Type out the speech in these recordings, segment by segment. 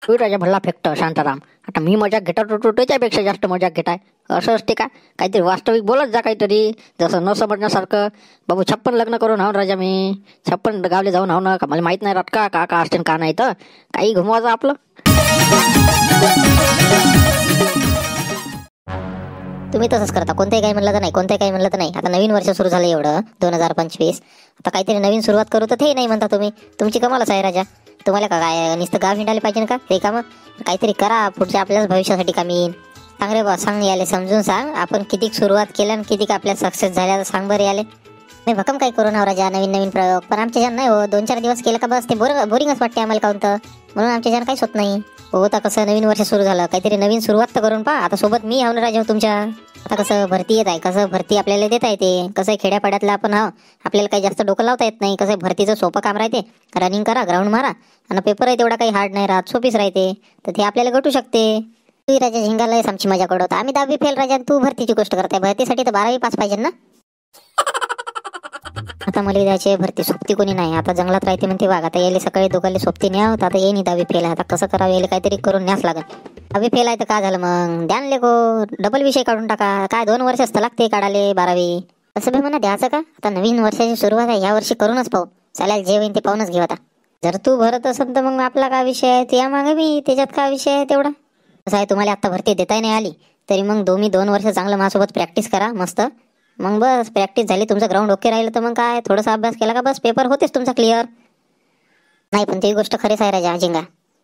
तू राजा भल्ला फेकतो शांताराम. आता मी मजाक घेतो तो त्याच्यापेक्षा जास्त मजाक घेताय. असं असते का? काहीतरी वास्तविक बोलत जा काहीतरी. जसं न समजण्यासारखं. बाबू 56 लग्न करून हाव राजा मी. 56 गावले जाऊन हाव ना. का मला माहित नाही राहत का का का असते का नाही तर काही घुमवायचं आपलं. तुम्ही तसंच करता. कोणत्याही काही म्हणलं तर नाही, कोणत्याही काही म्हणलं तर नाही. आता नवीन वर्ष सुरू झालं एवढं 2025. आता काहीतरी नवीन सुरुवात करू तर ते नाही म्हणता तुम्ही. तुमची कमालच आहे राजा. तुम्हाला का काय नुसतं गाव हिंडायला पाहिजे ना का ते कामं? काहीतरी करा पुढच्या आपल्याच भविष्यासाठी कामी येईन. सांग रे बा, सांग याले समजून सांग. आपण किती सुरुवात केल्या आणि किती आपल्या सक्सेस झाल्या सांग बरं याले. नाही भक्कम काही करू ना राजा, नवीन नवीन प्रयोग. पण आमच्या जण नाही हो, 2-4 दिवस केलं का बस ते बोरिंगच वाटते आम्हाला काऊन तर. म्हणून आमच्या जण काहीच होत नाही हो. आता कसं नवीन वर्ष सुरू झालं, काहीतरी नवीन सुरुवात तर करून पहा. आता सोबत मी हाव ना राजा तुमच्या. आता कसं भरती येत आहे, कसं भरती आपल्याला देता येते. कसं खेड्यापाड्यातलं आपण हाव, आपल्याला काही जास्त डोकं लावता येत नाही. कसं भरतीचं सोपं काम राहते. रनिंग करा, ग्राउंड मारा आणि पेपर आहे तेवढा काही हार्ड नाही राहत, सोपीच राहते. तर ते आपल्याला घटू शकते. तू राजा झिंगालाच आमची मजा कडवत. आम्ही 10वी फेल राजा, तू भरतीची गोष्ट करताय. भरतीसाठी तर 12वी पास पाहिजे ना. आता मला द्यायचे भरती सोबती कोणी नाही. आता जंगलात राहते म्हणते वाघ. आता यायला सकाळी दोघांनी सोबती न्याव. आता ये नाही 10वी फेल आहे. आता कसं करावं यायला काहीतरी करून न्यास लागेल. 10वी फेल आहे तर काय झालं मग, द्यान लेको डबल विषय काढून टाका. काय 2 वर्ष असतं लागते काढाले 12वी. असं बी म्हणा द्यायचं का. आता नवीन वर्षाची सुरुवात आहे, ह्या वर्षी करूनच पाहू. चालेल, जे होईन ते पाहूनच घेऊ. आता जर तू भरत असेल तर मग आपला काय विषय आहे, त्या मागे मी त्याच्यात काय विषय आहे तेवढा. कसं आहे, तुम्हाला आता भरती देता नाही आली तरी मग 2 वर्ष चांगलं माझ्यासोबत प्रॅक्टिस करा मस्त. मग बस प्रॅक्टिस झाली, तुमचं ग्राउंड ओके राहिलं तर मग काय थोडासा अभ्यास केला का बस पेपर होतेच तुमचा क्लिअर. नाही पण ती गोष्ट खरीच आहे राजा जिंगा.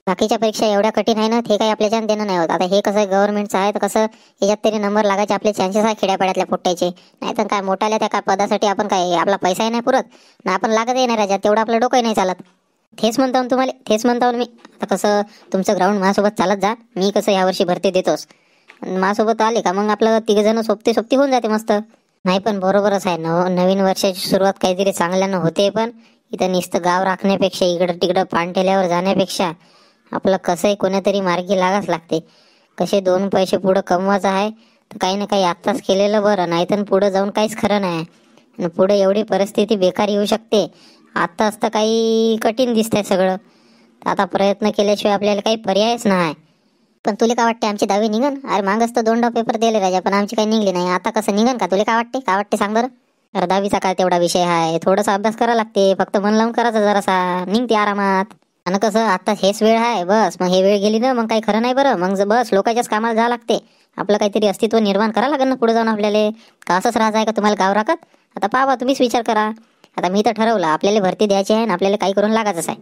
बाकीच्या परीक्षा एवढ्या कठीण आहे ना, ते काही आपल्याच्यानं देणं नाही होत. आता हे कसं गव्हर्नमेंटचं आहे तर कसं याच्यात तरी नंबर लागायचे आपले चान्सेस आहे खेड्यापाड्यातल्या पोट्ट्याचे. नाही तर काय मोठाल्या त्या काय पदासाठी आपण काय आपला पैसाही नाही पुरत ना, आपण लागतही नाही राजा तेवढं, आपलं डोकंही नाही चालत. तेच म्हणतो तुम्हाला, तेच म्हणतो मी. आता कसं तुमचं ग्राउंड माझ्यासोबत चालत जा. मी कसं यावर्षी भरती देतोस, माझ्यासोबत आले का मग आपलं 3 जण सोबती सोबती होऊन जाते मस्त. नाही पण बरोबरच आहे. नवीन वर्षाची सुरुवात काहीतरी चांगल्यानं होते. पण इथं नुसतं गाव राखण्यापेक्षा इकडं तिकडं पाणटेल्यावर जाण्यापेक्षा आपलं कसंही कोणीतरी मार्गी लागाच लागते. कसे 2 पैसे पुढं कमवायचं आहे तर काही ना काही आत्ताच केलेलं बरं. नाही तर पुढं जाऊन काहीच खरं नाही. आणि पुढे एवढी परिस्थिती बेकार येऊ शकते. आत्ताच तर काही कठीण दिसतंय सगळं. आता प्रयत्न केल्याशिवाय आपल्याला काही पर्यायच नाही. पण तुला काय वाटते आमची 10वी निघन? अरे मागच तर 2 पेपर दिले राजा, पण आमची काही निघली नाही. आता कसं निघन का? तुला काय वाटते, काय वाटते सांग बरं. अरे 10वीचा काय तेवढा विषय आहे, थोडासा अभ्यास करावा लागते. फक्त मन लावून करायचं जरासा, निघते आरामात. आणि कसं आता हेच वेळ आहे बस. मग हे वेळ गेली ना मग काही खरं नाही बरं. मग बस लोकांच्याच कामाला जावं लागते. आपलं काहीतरी अस्तित्व निर्माण करावं लागेल ना पुढे जाऊन आपल्याला. का असंच राहायचं आहे का तुम्हाला गाव राखत? आता पाहा तुम्हीच विचार करा. आता मी तर ठरवलं आपल्याला भरती द्यायची आहे आणि आपल्याला काही करून लागायचंच आहे.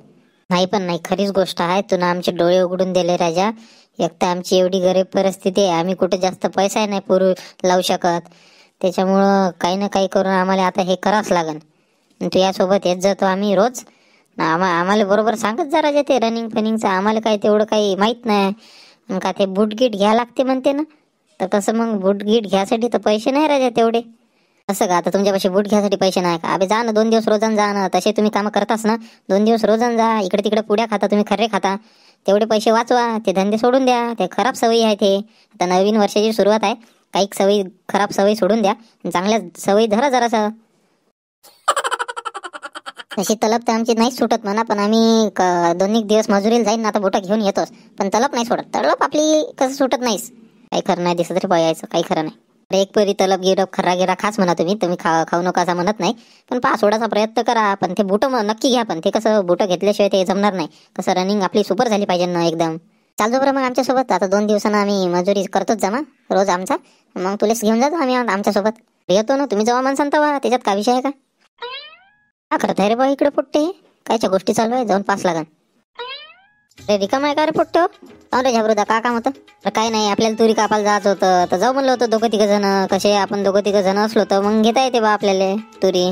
नाही पण नाही, खरीच गोष्ट आहे. तुला आमचे डोळे उघडून दिले राजा. एक तर आमची एवढी गरीब परिस्थिती आहे, आम्ही कुठे जास्त पैसा नाही पुरू लावू शकत. त्याच्यामुळं काही ना काही करून आम्हाला आता हे करावंच लागेल. तू यासोबत येत जातो आम्ही रोज. आम्हाला बरोबर सांगत जा राजा ते रनिंग फनिंगचं. आम्हाला काही तेवढं काही माहीत नाही. का ते बूट गीट घ्या लागते म्हणते ना, तर कसं मग बूट गीट घ्यासाठी तर पैसे नाही राजा तेवढे. असं का? आता तुमच्यापाशी बूट घ्यायसाठी पैसे नाही का? अबे जा ना 2 दिवस रोजान जा ना. तसे तुम्ही कामं करतास ना, 2 दिवस रोजान जा. इकडे तिकडे पुड्या खाता तुम्ही, खर्रे खाता. तेवढे पैसे वाचवा, ते धंदे सोडून द्या. ते खराब सवयी आहे ते. आता नवीन वर्षाची सुरुवात आहे, काही सवयी खराब सवयी सोडून द्या, चांगल्या सवयी धरा जरासा. अशी तलब तर आमची नाही सुटत म्हणा, पण आम्ही 2 दिवस मजुरीला जाईन ना, आता बोटा घेऊन येतोच. पण तलब नाही सोडत. तलब आपली कसं सुटत नाहीस. काही खरं नाही दिसत तरी पाहायचं, काही खरं नाही. एक परी तलब गिरब खर्रा गिरा खास म्हणा तुम्ही खाऊ नका असं म्हणत नाही. पण सोडायचा प्रयत्न करा. पण ते बुट नक्की घ्या. पण ते कसं बुट घेतल्याशिवाय ते जमणार नाही. कसं रनिंग आपली सुपर झाली पाहिजे ना एकदम. चालतो बरं मग आमच्यासोबत. आता 2 दिवसानं आम्ही मजुरी करतोच जमा रोज आमचा. मग तुलाच घेऊन जातो आम्ही आमच्यासोबत. येतो ना, तुम्ही जेव्हा म्हणसान तेव्हा. त्याच्यात काय विषय आहे का? हा करत आहे रे बा इकडे पोट्टे. कायच्या गोष्टी चालू आहे, जाऊन पास लागन. अरे रिकाम आहे का रे पोट्टे? रे झाबरूदा का काम होतं? काही नाही, आपल्याला तुरी कापायला जायचं होतं तर जाऊ म्हणलं होतं 2-3 जण. कसे आपण 2-3 जण असलो तर मग घेता येते बा आपल्याला तुरी.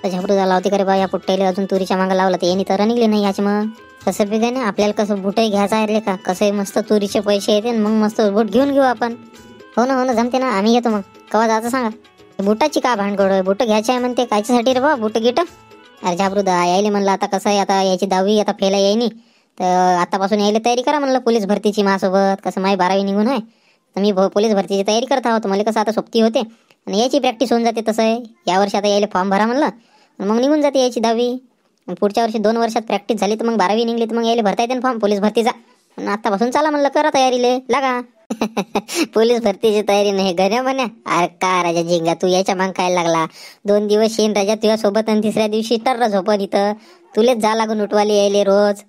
झाबरूदा लावते का रे बा या पोट्ट्याला? अजून तुरीच्या मागं लावलं तर यांनी तर निघले नाही याची. मग कसं बी काय नाही, आपल्याला कसं बुटही घ्यायचं आहे का. कसं मस्त तुरीचे पैसे येते मग मस्त बूट घेऊन घेऊ आपण. हो ना जमते ना. आम्ही येतो मग. केव्हा जायचं सांगा. बुटाची का भानगड आहे? बुट घ्यायची आहे म्हणते, कायच्यासाठी रे बा बुट गिट? अरे झाबरूदा यायले म्हणलं आता कसं आहे, आता याची 10वी आता फेल यायनी तर आतापासून यायला तयारी करा म्हणलं पोलीस भरतीची माझ्यासोबत. कसं माझी 12वी निघून आहे तर मी पोलीस भरतीची तयारी करत आहोत. मला कसं आता सोबती होते आणि याची प्रॅक्टिस होऊन जाते. तसं आहे यावर्षी आता यायला फॉर्म भरा म्हणलं, मग निघून जाते याची 10वी. पुढच्या वर्षी 2 वर्षात प्रॅक्टिस झाली तर मग 12वी निघली तर मग यायला भरता येते फॉर्म पोलीस भरतीचा. आणि आतापासून चला म्हणलं करा तयारीले लागा. पोलीस भरतीची तयारी नाही गण्या म्हण्या. अरे का राजा झिंगा तू याच्या माग काय लागला. 2 दिवस येईन राजा तुझ्या सोबत आणि तिसऱ्या दिवशी टर्र झोपन इथं. तुलेच जा लागून उठवाले यायले रोज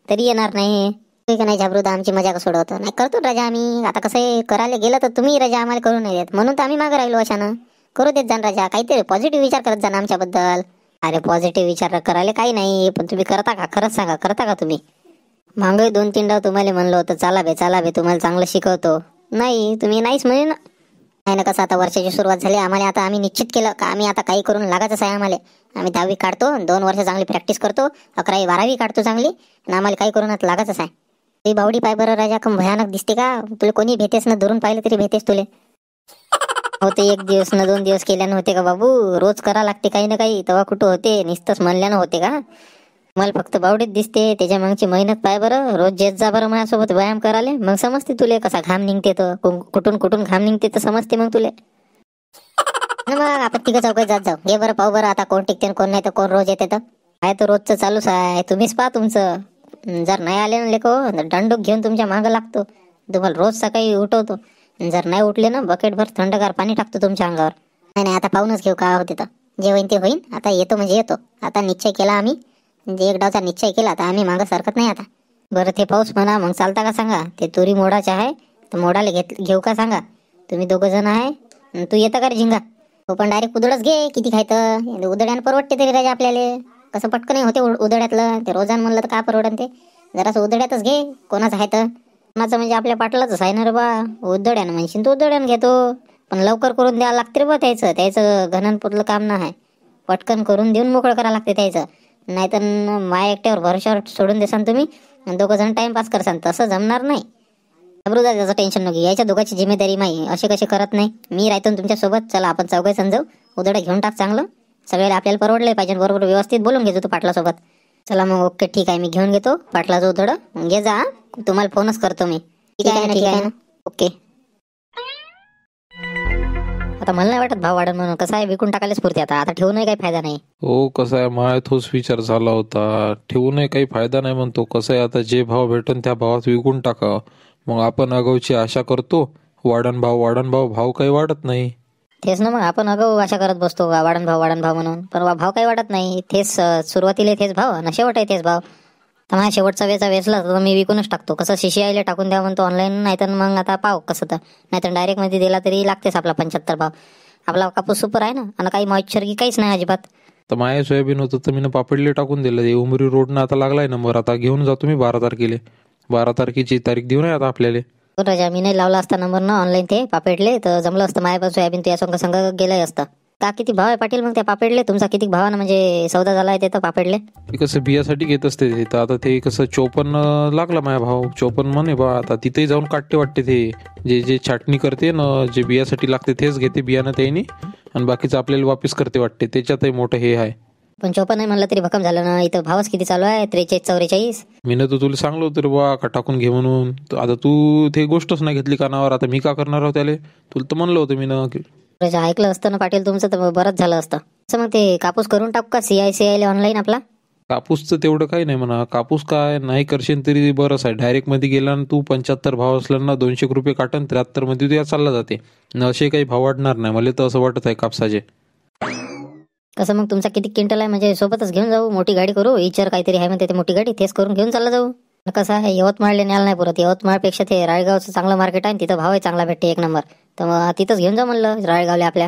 तरी येणार नाही. का नाही झाबरूदा आमची मजा सोडवतो नाही करतो राजा आम्ही. आता कसं आहे करायला गेलं तर तुम्ही राजा आम्हाला करू नाही देत म्हणून तर आम्ही मागे राहिलो अशानं. करू देत जाण राजा काहीतरी पॉझिटिव्ह विचार करत जा आमच्याबद्दल. अरे पॉझिटिव्ह विचार करायला काही नाही पण तुम्ही करता का खरंच सांगा करता का तुम्ही. मागे 2-3 डाव तुम्हाला म्हणलं होतं चला बे तुम्हाला चांगलं शिकवतो. नाही तुम्ही नाहीच म्हणे ना. नाही ना कसं आता वर्षाची सुरुवात झाली आम्हाला. आता आम्ही निश्चित केलं का आम्ही आता काही करून लागायचंच आहे आम्हाला. आम्ही 10वी काढतो 2 वर्ष चांगली प्रॅक्टिस करतो 11वी 12वी काढतो चांगली आणि आम्हाला काही करून आता लागायचंच आहे. ती बावडी पाय बरं राजा कम भयानक दिसते का. तुला कोणी भेटेस ना दुरून पाहिलं तरी भेटेस तुले. हो ते 1 दिवस ना 2 दिवस केल्यानं होते का बाबू. रोज करा लागते काही ना काही तेव्हा कुठं होते. नुसतंच म्हणल्यानं होते का. मला फक्त बावडीत दिसते त्याच्या मागची मेहनत पाय बरं. रोज जेत जा बरं माझ्यासोबत व्यायाम करायला मग समजते तुले कसा घाम निघते तर कुठून घाम निघते तर समजते मग तुले. मग आपण तिघं चौकात जात जाऊ. घे बरं पाहू बरं आता कोण टिकते कोण नाही तर कोण रोज येते तर. काय तर रोजचं चालूच आहे तुम्हीच पहा तुमचं. जर नाही आले ना लेको दंडूक घेऊन तुमच्या मागं लागतो. तुम्हाला रोज सकाळी उठवतो. जर नाही उठले ना बकेटभर थंडगार पाणी टाकतो तुमच्या अंगावर. नाही आता पाहूनच घेऊ का होते तर जे होईन ते होईन. आता येतो म्हणजे येतो. आता निश्चय केला आम्ही म्हणजे 1 डावचा निश्चय केला तर आम्ही मागं सरकत नाही आता. बरं ते पाऊस म्हणा मग चालता का सांगा. ते तुरी मोडाचे आहे तर मोडाले घेऊ का सांगा. तुम्ही 2 जण आहे तू येतं का रे झिंगा. हो पण डायरेक्ट उदळच घे किती खायचं. उदड्यानं परवडते तरी राजा आपल्याला. कसं पटकन होते उदड्यातलं ते रोजान म्हणलं तर का परवडन ते. जरासं उदड्यातच घे. कोणाचं आहे तर कोणाचं म्हणजे आपल्या पाटलाच आहे ना रे बा. उदड्यानं म्हणशील तू उदड्यानं घेतो पण लवकर करून द्यावं लागते रे बा. त्याचं घननपुरलं काम ना आहे. पटकन करून देऊन मोकळं करावं लागते त्याचं. नाहीतर माय एकट्यावर भरोशावर सोडून देसान तुम्ही 2 जण टाइमपास करसान तसं जमणार नाही. अमृता त्याचं टेन्शन नको. याच्या दोघांची जिम्मेदारी माही असे कसे करत नाही. मी राहतो तुमच्या सोबत. चला आपण चौघे समजावू. उदडं घेऊन टाक चांगलं. सगळ्याला आपल्याला परवडलं पाहिजे. बरोबर व्यवस्थित बोलून घेतो तू पाटलासोबत. चला मग ओके ठीक आहे मी घेऊन घेतो पाटलाचं उदडं. घे जा तुम्हाला फोनच करतो मी. ठीक आहे ना ओके. आता मला नाही वाटत भाव वाढन म्हणून. कसं आहे विकून टाकायलाच पुरते आता. आता ठेवूनही काही फायदा नाही. हो कसं आहे माय तोच विचार झाला होता. ठेवूनही काही फायदा नाही म्हणतो. कसं आहे आता जे भाव भेटन त्या भावात विकून टाका. मग आपण अगाऊची आशा करतो वाढन भाव भाव काही वाढत नाही. तेच ना मग आपण अगाऊ आशा करत बसतो वाढन भाव म्हणून. पण भाव काही वाढत नाही. तेच सुरुवातीला तेच भाव आणि शेवट आहे तेच भाव. तर माझ्या शेवटचा वेचला तर मी विकूनच टाकतो. कसं शिशिआईला टाकून द्या म्हणतो ऑनलाईन. नाही तर मग आता पाव कसं तर नाहीतर डायरेक्ट मध्ये दिला तरी लागतेच आपला 75 भाव. आपला कापूस सुपर आहे ना आणि काही मॉइश्चर की काहीच नाही अजिबात. तर माय सोयाबीन होतं तर मी पापडले टाकून दिलं. ते उमरी रोडनं आता लागलाय नंबर. आता घेऊन जातो मी 12 तारखेला. 12 तारखेची तारीख देऊ नये आता आपल्याला. राजा मी नाही लावला असता नंबर ना ऑनलाईन ते पापेडले तर जमलं असतं. माझ्या सोयाबीन तुझ्या संग गेलंय असतं का. किती भाव आहे पाटील मग त्या पापेडले. तुमचा किती भावानं म्हणजे सौदा झाला आहे ते तर पापेडले. ते कसं बियासाठी घेत असते ते. तर आता ते कसं 54 लागला माझ्या भाव. 54 म्हणे बा. आता तिथेही जाऊन काटते वाटते ते. जे छाटणी करते ना जे बियासाठी लागते तेच घेते बियाणं त्याने आणि बाकीचं आपल्याला वापस करते वाटते. त्याच्यातही मोठं हे आहे. पण 54 नाही म्हणलं तरी भक्कम झालं ना. इथं भावच किती चालू आहे 43-44. मी ना तुला सांगलो होतं रे बा का टाकून घे म्हणून. आता तू ते गोष्टच नाही घेतली कानावर. आता मी का करणार आहोत त्याला. तुला तर म्हणलं होतं मी ना. ऐकलं असतं ना पाटील तुमचं तर बरंच झालं असतं. असं मग ते कापूस करून टाकू का CI ऑनलाईन आपला. कापूसचं तेवढं काही नाही म्हणा. कापूस काय नाही करशील तरी बरंच आहे. डायरेक्ट मध्ये गेला ना तू 75 भाव असला ना 200 रुपये काटन 73 मध्ये तुझ्या चालला जाते न. असे काही भाव वाढणार नाही मला तर असं वाटत आहे कापसाचे. कसं मग तुमचा किती क्विंटल आहे म्हणजे सोबतच घेऊन जाऊ. मोठी गाडी करू. इचर काहीतरी आहे म्हणते ते मोठी गाडी तेच करून घेऊन चालला जाऊ. कसं आहे यवतमाळला न्यायला नाही पुरत. यवतमाळपेक्षा ते राळगावचं चांगलं मार्केट आहे. तिथं भाव आहे चांगला भेटते 1 नंबर. तर मग तिथंच घेऊन जा म्हणलं राळगावला आपल्या.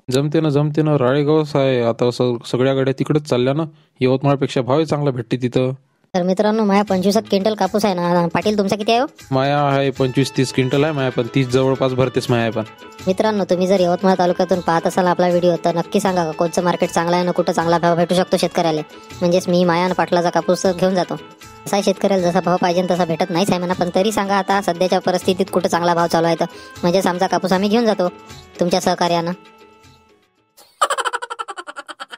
जमते ना राळेगावच आहे. आता सगळ्या गाड्या तिकडेच चालल्या ना. यवतमाळपेक्षा भाव चांगला भेटते तिथं. तर मित्रांनो माझ्या 25 क्विंटल कापूस आहे ना. पाटील तुमचा किती आहे हो? माया आहे 25-30 क्विंटल आहे माया. पण 30 जवळपास भरतेच माया. पण मित्रांनो तुम्ही जर यवतमाळ तालुक्यातून पाहत असाल आपला व्हिडिओ तर नक्की सांगा कोणतं मार्केट चांगलं आहे ना कुठं चांगला भाव भेटू शकतो शेतकऱ्याला. म्हणजेच मी माया आणि पाटलाचा कापूस घेऊन जातो. असा शेतकऱ्याला जसा भाव पाहिजे तसा भेटत नाहीच आहे म्हणा. पण तरी सांगा आता सध्याच्या परिस्थितीत कुठं चांगला भाव चालू आहे तर म्हणजेच आमचा कापूस आम्ही घेऊन जातो तुमच्या सहकार्यानं.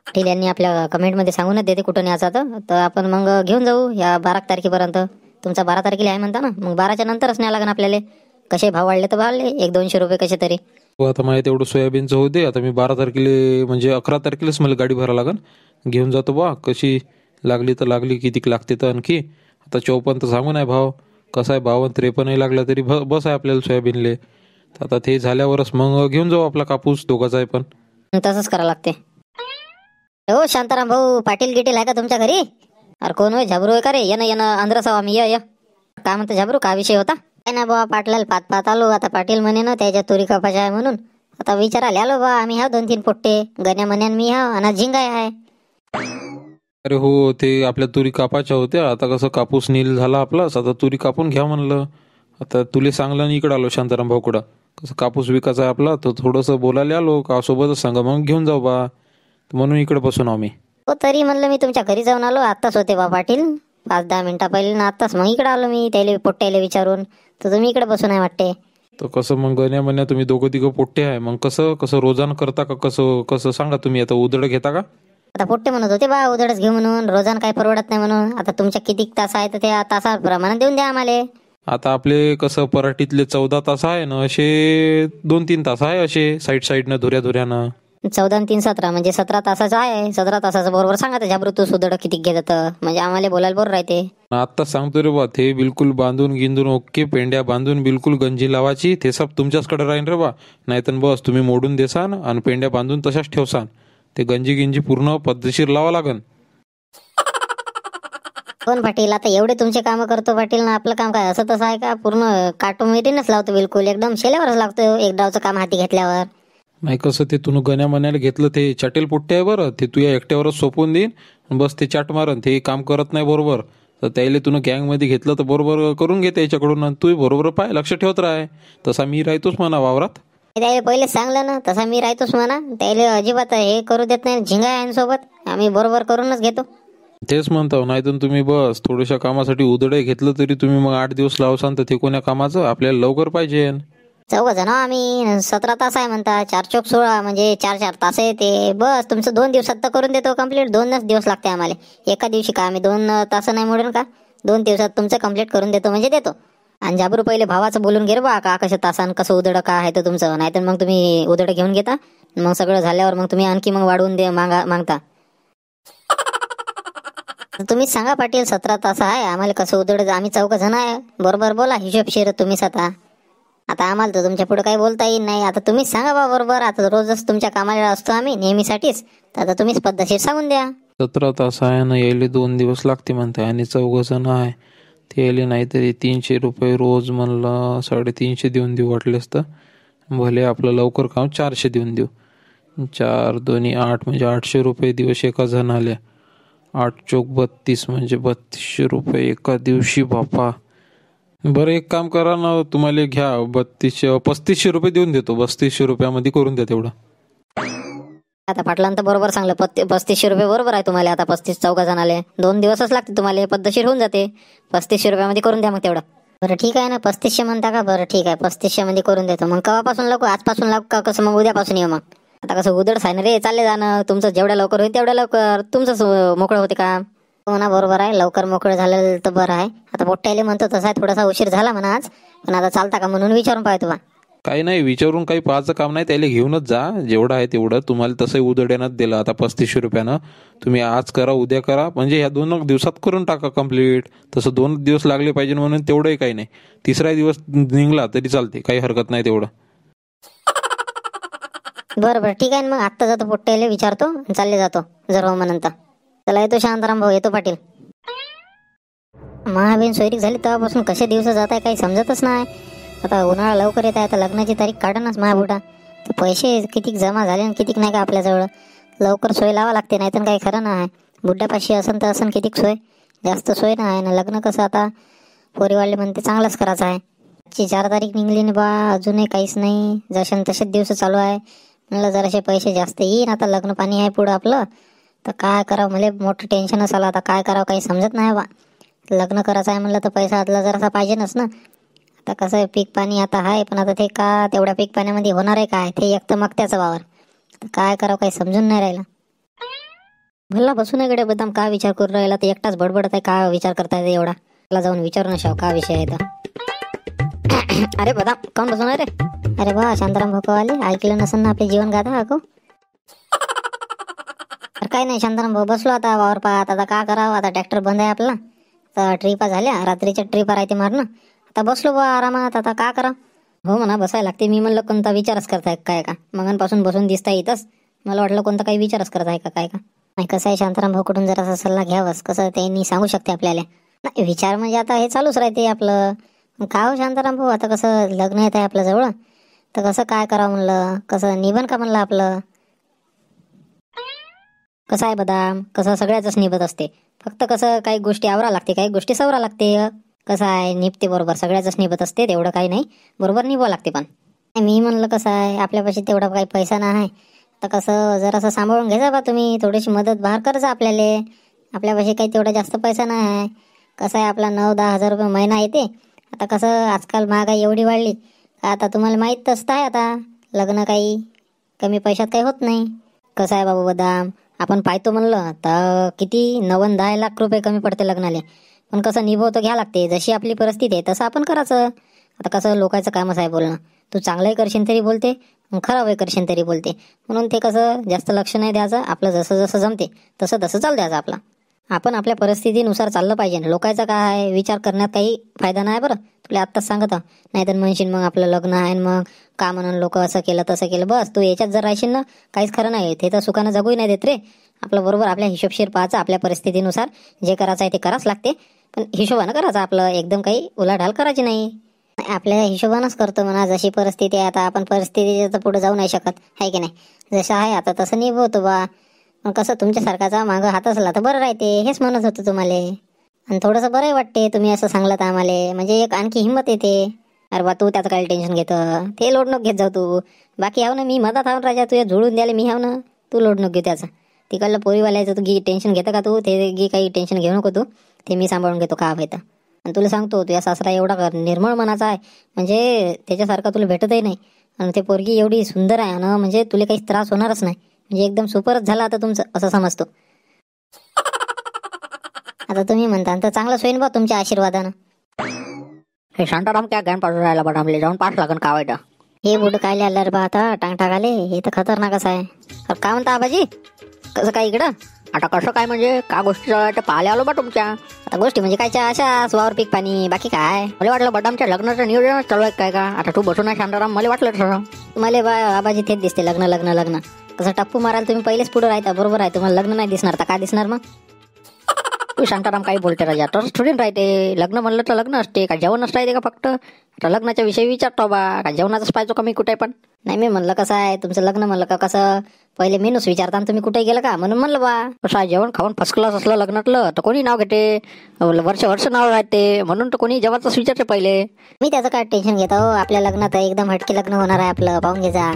पाटील यांनी आपल्या कमेंटमध्ये सांगूनच देते कुठं न्यायचा तर आपण मग घेऊन जाऊ या 12 तारखेपर्यंत. तुमचा 12 तारखेला आहे म्हणता ना. मग 12च्या नंतरच न्याय लागेल आपल्याला. कसे भाव वाढले तर वाढले 100-200 रुपये कसे तरी. आता माझ्या तेवढं सोयाबीनचं होते. आता मी 12 तारखेला म्हणजे 11 तारखेलाच मला गाडी भरावं लागेल. घेऊन जातो बा. कशी लागली तर लागली किती लागते तर आणखी. आता 54 तर सांगू नाही भाव. कसं आहे 52-53 लागला तरी बस आहे आपल्याला सोयाबीनले. तर आता ते झाल्यावरच मग घेऊन जाऊ आपला कापूस दोघाचा आहे पण. तसंच करावं लागते. हो शांताराम भाऊ, पाटील गिटील आहे का तुमच्या घरी? अरे कोण होय? झाबरू आहे का रे? ये ना अंदर आम्ही ये. काय म्हणतो झाबरू, काय विषय होता? काय ना बाबा, पाटलाला पात आलो. आता पाटील म्हणे ना त्याच्या तुरी कापाच्या आहे म्हणून आता विचारायला आलो बा. आम्ही हा 2-3 पोट्टे गण्या म्हण्यान मी हा आणि झिंगाय आहे. अरे हो, ते आपल्या तुरी कापाच्या होत्या. आता कसं कापूस नील झाला आपलाच, आता तुरी कापून घ्या म्हणलं. आता तुले सांगलं आणि इकडं आलो शांताराम भाऊकडं. कसं कापूस विकायचा आहे आपला, तर थोडंसं बोलायला आलो का सोबतच सांगा मग घेऊन जाऊ बा, म्हणून इकडे बसून आम्ही. हो तरी म्हणलं मी तुमच्या घरी जाऊन आलो. आत्ताच होते बा पाटील, 5-10 मिनिटं पहिले ना. आत्ताच मग इकडे आलो मी त्याला पोट्ट्याला विचारून. तर तुम्ही इकडे बसून आहे वाटते. तर कसं मग गण्या म्हण्या तुम्ही दोघं तिघं पोट्टे आहे, मग कसं कसं रोजानं करता का कसं कसं सांगा तुम्ही. आता उदड घेता का? आता पोट्टे म्हणत होते बा उधळच घेऊ म्हणून, रोजान काही परवडत नाही म्हणून. आता तुमच्या किती तास आहे तर त्या तासाप्रमाणे देऊन द्या आम्हाला. आता आपले कसं पराठीतले 14 तास आहे ना, असे 2-3 तास आहे असे साईडनं धुऱ्यानं. 14 आणि 3 17 म्हणजे 17 तासाचं आहे. 17 तासाचं बरोबर सांगा त्या झाबरू तू सुदड किती घेत म्हणजे आम्हाला बोलायला बरोबर राहते. आत्ताच सांगतो रे बा, ते बिलकुल बांधून गिंधून ओके, पेंड्या बांधून बिलकुल गंजी लावायची. ते सब तुमच्याचकडे राहीन रे बा. नाहीतर बस तुम्ही मोडून देसान आणि पेंड्या बांधून तशाच ठेवसान. ते गंजी गिंजी पूर्ण पद्धतशीर लावा लागन. कोण पाटील, आता एवढे तुमचे काम करतो पाटील ना, आपलं काम काय असं तसं आहे का? पूर्ण काटोमेटीनच लावतो, बिलकुल एकदम शेल्यावरच लागतो एकदावचं काम हाती घेतल्यावर. नाही कसं ते तुनं गण्या म्हणायला घेतलं ते चाटेल पोट्टे आहे बरं, ते तुझ्या एकट्यावरच सोपवून देईन बस. ते चाट मारन, ते काम करत नाही बरोबर. तर त्याला तुनं गँगमध्ये घेतलं तर बरोबर करून घे त्याच्याकडून, आणि तू बरोबर पाय लक्ष ठेवत राह. तसा मी राहतोच म्हणा वावरात. त्याला पहिलेच सांगलं ना, तसा मी राहतोच म्हणा. त्याला अजिबात हे करू देत नाही. झिंगा आहे सोबत, आम्ही बरोबर करूनच घेतो. तेच म्हणतो. नाहीतर तुम्ही बस थोड्याशा कामासाठी उदडे घेतलं तरी तुम्ही मग 8 दिवस लावसान, तर ते कोण्या कामाचं? आपल्याला लवकर पाहिजे. 14 जण आम्ही, 17 तास आहे म्हणता. 4 चोक 16 म्हणजे 4 तास आहे ते. बस तुमचं 2 दिवसात तर करून देतो कम्प्लीट. 2च दिवस लागते आम्हाला एका दिवशी. का आम्ही 2 तास नाही मोडेल का? 2 दिवसात तुमचं कम्प्लीट करून देतो म्हणजे देतो. आणि झाबरू पहिले भावाचं बोलून घे बा, का कसं तासान कसं उदड का आहे तर तुमचं. नाहीतर मग तुम्ही उदड घेऊन घेता, मग सगळं झाल्यावर मग तुम्ही आणखी मग वाढवून मागता. तुम्हीच सांगा पाटील, 17 तास आहे आम्हाला कसं उदड. आम्ही 4 जण आहे, बरोबर बोला हिशोबशीर तुम्हीच. आता आम्हाला तर तुमच्या पुढे काही बोलता येईल नाही. आता तुम्हीच सांगा बा बरोबर. आता रोजच तुमच्या कामाला असतो आम्ही नेहमीसाठीच, तर आता तुम्हीच पद्धतशीर सांगून द्या. 17 तास आहे ना, यायले 2 दिवस लागते म्हणते. आणि 4 जण आहे ते यायले नाहीतरी 300 रुपये रोज म्हणलं 350 देऊन देऊ वाटलेस तर. भले आपलं लवकर काम 400 देऊन देऊ. 4 2 8 म्हणजे 800 रुपये दिवस एका जण आले. 8 चोक 32 म्हणजे 3200 रुपये एका दिवशी बापा. बरं एक काम करा ना, तुम्हाला घ्या 3500 रुपये देऊन देतो. 3500 रुपयामध्ये करून द्या तेवढं. आता पाटलांतर बरोबर सांगलं. 3500 रुपये बरोबर आहे तुम्हाला. आता 35 4 जण आले, 2 दिवसच लागते तुम्हाला, पद्धतशीर होऊन जाते. 3500 रुपयामध्ये करून द्या मग तेवढं. बरं ठीक आहे ना, 3500 म्हणता का? बरं ठीक आहे, 3500 मध्ये करून देतो. मग केव्हापासून लागू? आजपासून लागू का कसं? मग उद्यापासून येऊ मग. आता कसं उदड आहे ना रे, चालले जाणं. तुमचं जेवढ्या लवकर होईल तेवढ्या लवकर तुमचं मोकळं होते का? हो ना, बरोबर आहे. लवकर मोकळं झालं तर बरं आहे. आता पोट्ट्याला म्हणतो तसा आहे, थोडासा उशीर झाला म्हणा आज, पण आता चालता का म्हणून विचारून पाहतो बा. काही नाही, विचारून काही पाहायचं काम नाही. त्याला घेऊनच जा, जेवढं आहे तेवढं. तुम्हाला तसंही उदड्यानंच दिलं आता 3500 रुपयानं. तुम्ही आज करा उद्या करा, म्हणजे ह्या 2 दिवसात करून टाका कम्प्लीट. तसं 2 दिवस लागले पाहिजे म्हणून तेवढंही काही नाही. 3रा दिवस निघला तरी चालते, काही हरकत नाही तेवढं. बरं ठीक आहे मग. आत्ता जातो पोट्ट्याला विचारतो, चालले जातो जर हो म्हणता. चला येतो शांताराम भाऊ, येतो पाटील. महाबीन सोयरीक झाली तेव्हापासून कसे दिवस जात आहे काही समजतच नाही. आता उन्हाळा लवकर येत आहे, आता लग्नाची तारीख काढणच महाबुडा. तर पैसे किती जमा झाले आणि किती नाही का आपल्याजवळ. लवकर सोय लावा लागते, नाही तर काही खरं नाही. बुड्ढ्यापाशी असन तर असन किती सोय, जास्त सोय नाही आहे ना. लग्न कसं आता पोरीवाले म्हणते चांगलंच करायचं आहे. 4 तारीख निघली ना बा, अजूनही काहीच नाही. जसे तसेच दिवस चालू आहे. म्हणलं जरासे पैसे जास्त येईन, आता लग्न पाणी आहे पुढं आपलं. तर काय करावं, मला मोठं टेन्शनच आलं. आता काय करावं काही समजत नाही बा. लग्न करायचं आहे म्हणलं तर पैसा आदला जरासा पाहिजेच ना. आता कसं आहे, पीक पाणी आता आहे, पण आता ते का तेवढ्या पीक पाण्यामध्ये होणार आहे काय? ते एक तर मक्त्याचं वावर. काय करावं काही समजून नाही राहिलं. भल्ला बसून गड्या बदाम काय विचार करून राहिला, तर एकटाच बडबडत आहे. काय विचार करता येते एवढा? त्याला जाऊन विचारू न शाव काय विषय आहे तर. अरे बदाम कोण बसून आहे रे? अरे बा शांताराम भोकावाले, ऐकलं नसेल ना आपले जीवन गाथा अको. काय नाही शांताराम भाऊ, बसलो आता वावर पाहत. आता काय करावं, आता ट्रॅक्टर बंद आहे आपला. तर ट्रिपा झाल्या, रात्रीच्या ट्रिपा राहते मारणं. आता बसलो बा आरामात, आता का करा. हो म्हणा बसायला लागते. मी म्हणलं कोणता विचारच करताय काय का, मगांपासून बसून दिसता येतच. मला वाटलं कोणता काही विचारच करताय का काय का. नाही कसं आहे शांताराम भाऊकडून जरासा सल्ला घ्यावाच, कसं त्यांनी सांगू शकते आपल्याला. नाही विचार म्हणजे आता हे चालूच राहते आपलं. का हो शांताराम भाऊ, आता कसं लग्न येत आहे आपल्या जवळ, तर कसं काय करावं म्हणलं, कसं निभन का म्हणलं आपलं. कसं आहे बदाम, कसं सगळ्याच निभत असते. फक्त कसं काही गोष्टी आवरा लागते, काही गोष्टी सवरा लागते. कसं आहे निभते बरोबर, सगळ्याच निभत असते, तेवढं काही नाही, बरोबर निभावं लागते. पण मी म्हणलं कसं आहे आपल्यापाशी तेवढा काही पैसा नाही, तर कसं जरासं सांभाळून घ्यायचा बा तुम्ही, थोडीशी मदत बाहेर करायचा आपल्याला. आपल्यापाशी काही तेवढा जास्त पैसा नाही आहे. कसं आहे आपला 9-10 हजार रुपये महिना येते. आता कसं आजकाल महागाई एवढी वाढली का, आता तुम्हाला माहीत असतं आहे, आता लग्न काही कमी पैशात काही होत नाही. कसं आहे बाबू बदाम, आपण पाहतो म्हणलं तर किती 9-10 लाख रुपये कमी पडते लग्नाले. पण कसं निभवतो घ्या लागते, जशी आपली परिस्थिती आहे तसं आपण करायचं. आता कसं लोकांचं कामच आहे बोलणं. तू चांगलंही करशील तरी बोलते, खराबही करशील तरी बोलते. म्हणून ते कसं जास्त लक्ष नाही द्यायचं, आपलं जसं जसं जमते तसं तसं चालू द्यायचं आपला. आपण आपल्या परिस्थितीनुसार चाललं पाहिजे. लोकांचा काय विचार करण्यात काही फायदा नाही बरं, तुला आत्ताच सांगत. नाही तर म्हणशील मग आपलं लग्न आहे मग का म्हणून लोक असं केलं तसं केलं, बस तू याच्यात जर राहशील ना काहीच खरं नाही. ते तर सुखानं जगूही नाही देत रे. आपलं बरोबर आपल्या हिशोबशीर पाहायचं, आपल्या परिस्थितीनुसार जे करायचं आहे ते करावंच लागते. पण हिशोबानं करायचं, आपलं एकदम काही उलाढाल करायची नाही. आपल्या हिशोबानंच करतो म्हणा, जशी परिस्थिती आहे. आता आपण परिस्थितीच्या तर पुढे जाऊ नाही शकत आहे की नाही. जसं आहे आता तसं निभवतो बा. मग कसं तुमच्यासारखाचा मागं हात असला तर बरं राहते, हेच म्हणत होतं तुम्हाला. आणि थोडंसं बरंही वाटते तुम्ही असं सांगलं तर आम्हाला, म्हणजे एक आणखी हिंमत येते. अरे बा तू त्याचं काही टेन्शन घेतं, ते लोड नको घेत जाऊ तू. बाकी हाव ना मी मधात आहो राजा, तुझ्या जुळून द्यायला मी हाव ना, तू लोड नको घेऊ त्याचं. तिकडलं पोरीवाल्याचं तू टेन्शन घेतं का तू, ते काही टेन्शन घेऊ नको तू, ते मी सांभाळून घेतो का हवं. आणि तुला सांगतो तुझ्या सासरा एवढा निर्मळ मनाचा आहे, म्हणजे त्याच्यासारखा तुला भेटतही नाही. आणि ते पोरगी एवढी सुंदर आहे ना, म्हणजे तुला काही त्रास होणारच नाही. म्हणजे एकदम सुपरच झाला आता तुमचं, असं समजतो. आता तुम्ही म्हणता तर चांगलं सोयीन बा तुमच्या आशीर्वादानं. हे शांताराम काय गॅन पाडून राहिला बा, आमले जाऊन पाठ लागन का वाईट. हे बुड काय आलं रे बा आता टांग टाकाले, हे तर खतरनाकच आहे. काय म्हणता आबाजी, कसं काय इकडं. आता कसं काय म्हणजे का गोष्टी पाहिले आलो बा तुमच्या. आता गोष्टी म्हणजे कायच्या अशा स्वावर पीक पाणी, बाकी काय. मला वाटलं बदामच्या लग्नाचं नियोजन चालू आहे काय का. आता तू बसून आहे शांताराम, मला वाटलं तसं. तुम्हाला बा आबाजी तेच दिसते, लग्न लग्न लग्न. कसं टप्पू मारायला तुम्ही पहिलेच पुढे राहता, बरोबर आहे. तुम्हाला लग्न नाही दिसणार तर काय दिसणार मग. तू शांताराम काही बोलते राजा, तसंच थोडी राहते. लग्न म्हणलं तर लग्न असते का, जेवणच राहते का फक्त. आता लग्नाच्या विषयी विचारतो बा, का जेवणाचंच पाहिजे का मी कुठे पण. नाही मी म्हणलं कसं आहे तुमचं लग्न, म्हणलं का कसं पहिले मेनूच विचारता तुम्ही कुठे गेलं का, म्हणून म्हणलं बा. कसं आहे जेवण खाऊन फर्स्ट क्लास असलं लग्नातलं तर कोणी नाव घेते, वर्ष नाव राहते, म्हणून तर कोणी जेवायचंच विचारते पहिले. मी त्याचं काय टेन्शन घेतो. आपल्या लग्नात एकदम हटके लग्न होणार आहे आपलं, पाहून घे जा.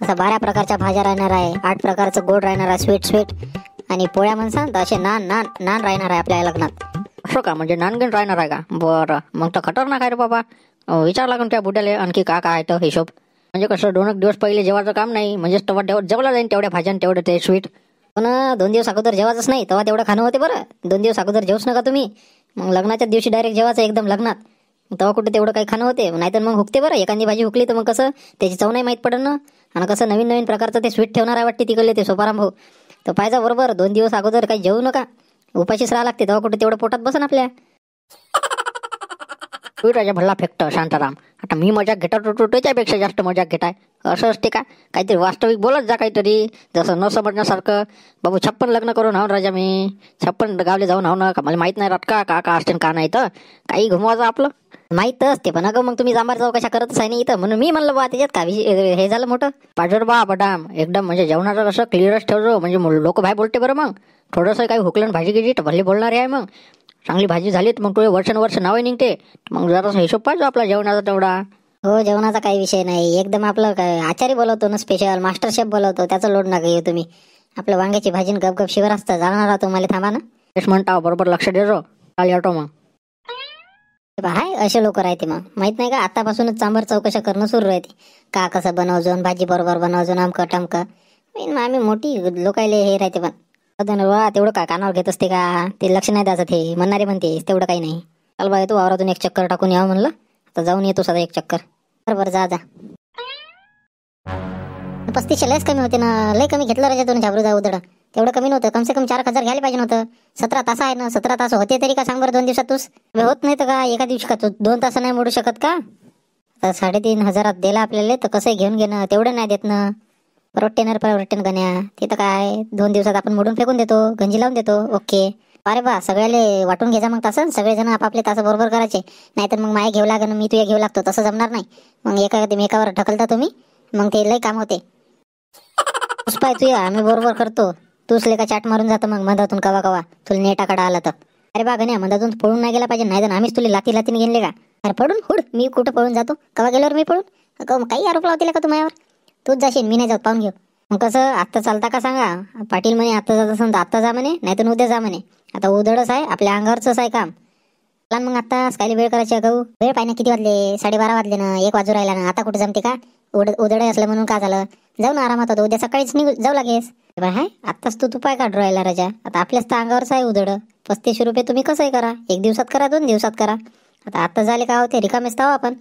असं 12 प्रकारच्या भाज्या राहणार आहे, 8 प्रकारचं गोड राहणार आहे, स्वीट आणि पोळ्या म्हणसान तर असे नान राहणार आहे आपल्या लग्नात. असं का, म्हणजे नानगेन राहणार आहे का. बरं मग तर खतरनाक आहे रे बाबा. विचार लागून त्या बुड्याले आणखी का काय तर हिशोब. म्हणजे कसं 2 दिवस पहिले जेवायचं काम नाही, म्हणजे तेव्हा जेवला जाईल तेवढ्या भाज्या तेवढं ते स्वीट. पण 2 दिवस अगोदर जेवायचंच नाही, तेव्हा तेवढं खाणं होते बरं. 2 दिवस अगोदर जेवूच नका तुम्ही. मग लग्नाच्या दिवशी डायरेक्ट जेवायचं एकदम लग्नात, तेव्हा कुठे तेवढं काही खाणं होते. नाहीतर मग हुकते बरं, एखादी भाजी हुकली तर मग कसं त्याची चव नाही माहीत पडन ना. आणि कसं नवीन प्रकारचं ते स्वीट ठेवणार आहे वाटते तिकडले ते सोपाराम भाऊ. तर पाहिजे बरोबर 2 दिवस अगोदर काही जेवू नका, उपाशीच राहा लागते. तेव्हा कुठे तेवढं पोटात बसन आपल्या. तू राजा भल्ला फेकत शांताराम. आता मी मजाक घेतात तू त्याच्यापेक्षा जास्त मजाक घेताय, असं असते का. काहीतरी वास्तविक बोलत जा काहीतरी, जसं न समजण्यासारखं. बाबू 56 लग्न करून हाव राजा मी, 56 गावले जाऊन हाव ना, का मला माहित नाही राहत का का असते का नाही. तर काही घुमवायचं आपलं माहीत असते. पण अगं मग तुम्ही जांबार जाऊ कशा करतच आहे नाही इथं, म्हणून मी म्हणलं बा त्याच्यात का हे झालं मोठं. पाजर बा बदाम एकदम म्हणजे जेवणाचं कसं क्लिअरच ठेवतो, म्हणजे लोक बाहेर बोलते बरं. मग थोडंसं काही हुकलं भाजी गिजी तर भले बोलणारे आहे. मग चांगली भाजी झाली तर मग तुझे वर्ष नावही निघते. मग जरासा हिशोब पाहिजे आपला जेवणाचा तेवढा. हो जेवणाचा काही विषय नाही, एकदम आपलं काय आचारी बोलवतो ना, स्पेशल मास्टर शेफ बोलवतो, त्याचं लोड नका घेऊ तुम्ही. आपलं वांग्याची भाजी गप शिवर असतं, जाणार तुम्हाला. थांबा ना, तेच म्हणता बरोबर लक्ष देतो. चाल येतो मग. हाय असे लोक राहते मग माहित नाही का. आतापासूनच चांबर चौकशा करणं सुरू राहते, का कसं बनवजोन, भाजी बरोबर बनवजोन, आमकं टमकं. आम्ही मोठी लोकायले हे राहते. पण वा तेवढं का कानावर घेत असते का, ते लक्ष नाही द्यायचं. ते म्हणणारे म्हणते तेवढं काही नाही. चाल बा येतो वावरातून एक चक्कर टाकून यावं म्हणलं, आता जाऊन येतो सदा एक चक्कर. बरोबर जा 35 लयच कमी होते ना, लय कमी घेतलं राजा तुम्ही झाबरू जा उदड. तेवढं कमी नव्हतं, कमसे कम 4,000 घ्यायला पाहिजे नव्हतं. 17 तास आहे ना, 17 तास होते तरी का सांग बरं 2 दिवसात तूच होत नाही तर का एका दिवशी का तू 2 तास नाही मोडू शकत का? तर 3,500 दिला आपल्याला तर कसं घेऊन घेणं, तेवढं नाही देत ना. परवटेन गण्या, तिथं काय 2 दिवसात आपण मोडून फेकून देतो, गंजी लावून देतो. ओके. अरे बा, सगळ्याले वाटून घ्यायचा मग तसं, सगळेजण आपापले तास बरोबर करायचे. नाहीतर मग माय घेऊ लागेल, मी तुझ्या घेऊ लागतो, तसं जमणार नाही. मग एकावर ढकलता तुम्ही, मग ते लय काम होते. पाय तू आम्ही बरोबर करतो, तूच लेका चाट मारून जातो मग मधातून कवा कवा तुला नेटाकडा आला तर. अरे बा गण्या, मधातून पळून नाही गेला पाहिजे, नाही तर आम्हीच तुला लातीने गेले का? अरे पडून हुड, मी कुठं पळून जातो? कवा गेल्यावर मी पळून काही आरोप लावतील का तुम्हाला? तूच जाशील, मी नाही जात, पाहून घेऊ. मग कसं आत्ता चालता का सांगा? पाटील म्हणे आत्ता जात असेल तर आत्ता जा म्हणे, नाही तर उद्या जा म्हणे. आता उदळच आहे, आपल्या अंगावरच आहे काम. मग आता काही वेळ करायची अगाऊ वेळ पाहिजे. किती वाजले? 12:30 वाजले ना, 1 वाजू राहिला ना. आता कुठे जमते का? उदळ असलं म्हणून का झालं? जाऊ ना आरामात होतं, उद्या सकाळीच जाऊ लागेस. हाय आत्ताच तू पाय काढू राहिला राजा. आता आपल्याच तर अंगावरच आहे उदळ. 35 रुपये तुम्ही कसंही करा, 1 दिवसात करा, 2 दिवसात करा. आता झाले का होते रिकामेच ताव आपण.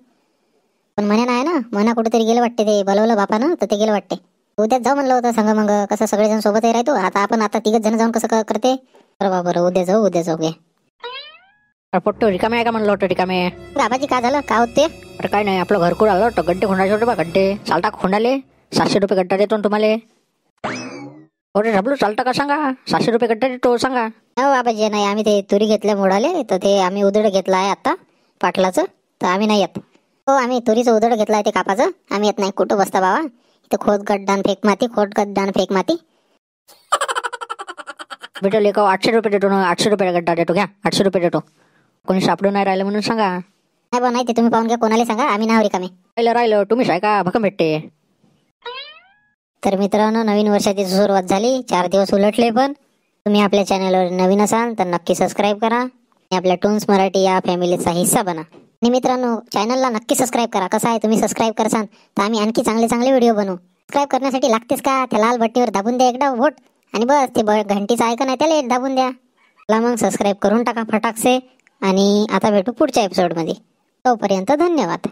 पण म्हणे नाही ना, मना कुठेतरी गेलं वाटते, ते बोलवलं बापानं तर ते गेलं वाटते. उद्याच जाऊ म्हणलं होतं संग, मग कसं सगळेजण सोबतही राहतो. आता 3 जण जाऊन कसं करते? बरं उद्या जाऊ घे. पट्टो रिकामे आहे का म्हणलं होतं? रिकामे बाबाजी काय झालं, काय होते? अरे काय नाही, आपलं घरकुल आलं होतं, गड्डे खोंडायचे होते बा. गड्डे चालता खोंडाले 700 रुपये गड्डा देतो ना तुम्हाला. अरे झबलू चालता का सांगा? 700 रुपये गड्डा देतो सांगा. हो बाबाजी, नाही आम्ही ते तुरी घेतल्या मोडाले, तर ते आम्ही उदड घेतलं आहे आता पाटलाचं, तर आम्ही नाही येत. हो, आम्ही तुरीचं उदड घेतलं आहे ते कापाचं, आम्ही येत नाही. कुठं बसता बाबा, इथं खोद गड्डान फेक माती. भेटेल एक 800 रुपये देतो ना, 800 रुपये गड्डा देतो, घ्या 800 रुपये देतो. कोणी सापडून नाही राहिलं म्हणून सांगा. नाही बा, नाही ते तुम्ही पाहून घ्या, कोणाला सांगा, आम्ही नाही रिकामे. राहिलं तुम्हीच आहे का? भक्कम भेटते. तर मित्रांनो, नवीन वर्षाची सुरुवात झाली, 4 दिवस उलटले. पण तुम्ही आपल्या चॅनलवर नवीन असाल तर नक्की सबस्क्राईब करा आणि आपल्या टोन्स मराठी या फॅमिलीचा हिस्सा बना. आणि मित्रांनो, चॅनलला नक्की सबस्क्राईब करा. कसं आहे, तुम्ही सबस्क्राईब करसाल तर आम्ही आणखी चांगले व्हिडिओ बनवू. सबस्क्राईब करण्यासाठी लागतेच का, त्या लाल बटणीवर दाबून द्या एकदा वोट, आणि बस ते घंटीचं ऐकन आहे त्याला दाबून द्या. चला मग सबस्क्राईब करून टाका फटाकसे. आणि आता भेटू पुढच्या एपिसोडमध्ये. तोपर्यंत धन्यवाद.